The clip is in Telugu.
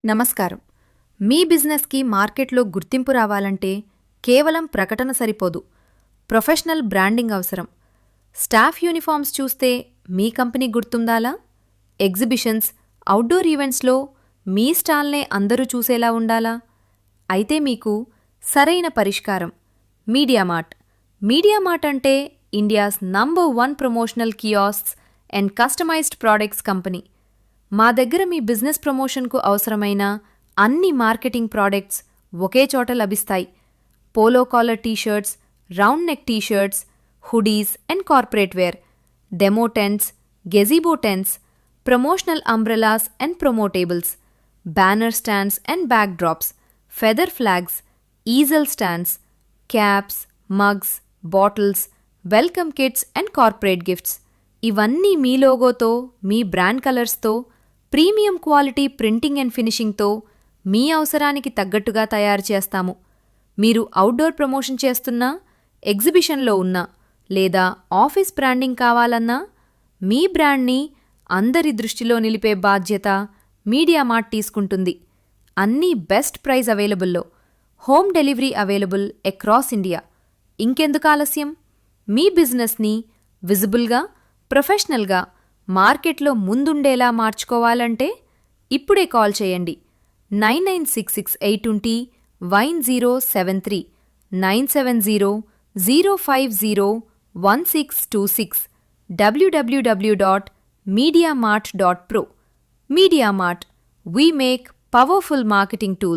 నమస్కారం. మీ బిజినెస్కి మార్కెట్లో గుర్తింపు రావాలంటే కేవలం ప్రకటన సరిపోదు. ప్రొఫెషనల్ బ్రాండింగ్ అవసరం. స్టాఫ్ యూనిఫామ్స్ చూస్తే మీ కంపెనీ గుర్తుండాలా? ఎగ్జిబిషన్స్, అవుట్డోర్ ఈవెంట్స్లో మీ స్టాల్నే అందరూ చూసేలా ఉండాలా? అయితే మీకు సరైన పరిష్కారం మీడియామార్ట్. మీడియామార్ట్ అంటే India's number 1 promotional kiosks and customised products company. మా దగ్గర మీ బిజినెస్ ప్రమోషన్కు అవసరమైన అన్ని మార్కెటింగ్ ప్రాడక్ట్స్ ఒకే చోట లభిస్తాయి. Polo collar t-shirts, round neck t-shirts, hoodies and corporate wear, demo tents, gazebo tents, promotional umbrellas and promotables, banner stands and backdrops, feather flags, easel stands, caps, mugs, bottles, welcome kits and corporate gifts. ఇవన్నీ మీ లోగోతో, మీ బ్రాండ్ కలర్స్తో, ప్రీమియం క్వాలిటీ ప్రింటింగ్ అండ్ ఫినిషింగ్తో మీ అవసరానికి తగ్గట్టుగా తయారు చేస్తాము. మీరు అవుట్డోర్ ప్రమోషన్ చేస్తున్నా, ఎగ్జిబిషన్లో ఉన్నా లేదా ఆఫీస్ బ్రాండింగ్ కావాలన్నా మీ బ్రాండ్ని అందరి దృష్టిలో నిలిపే బాధ్యత మీడియామార్ట్ తీసుకుంటుంది. అన్నీ బెస్ట్ ప్రైస్ అవైలబుల్లో. Home delivery available across India. ఇంకెందుకు ఆలస్యం? మీ బిజినెస్ని విజిబుల్గా, ప్రొఫెషనల్గా మార్కెట్లో ముందుండేలా మార్చుకోవాలంటే ఇప్పుడే కాల్ చేయండి. 9966809073 970-050-1626 www.mediamart.pro. మీడియామార్ట్. We make powerful marketing tools.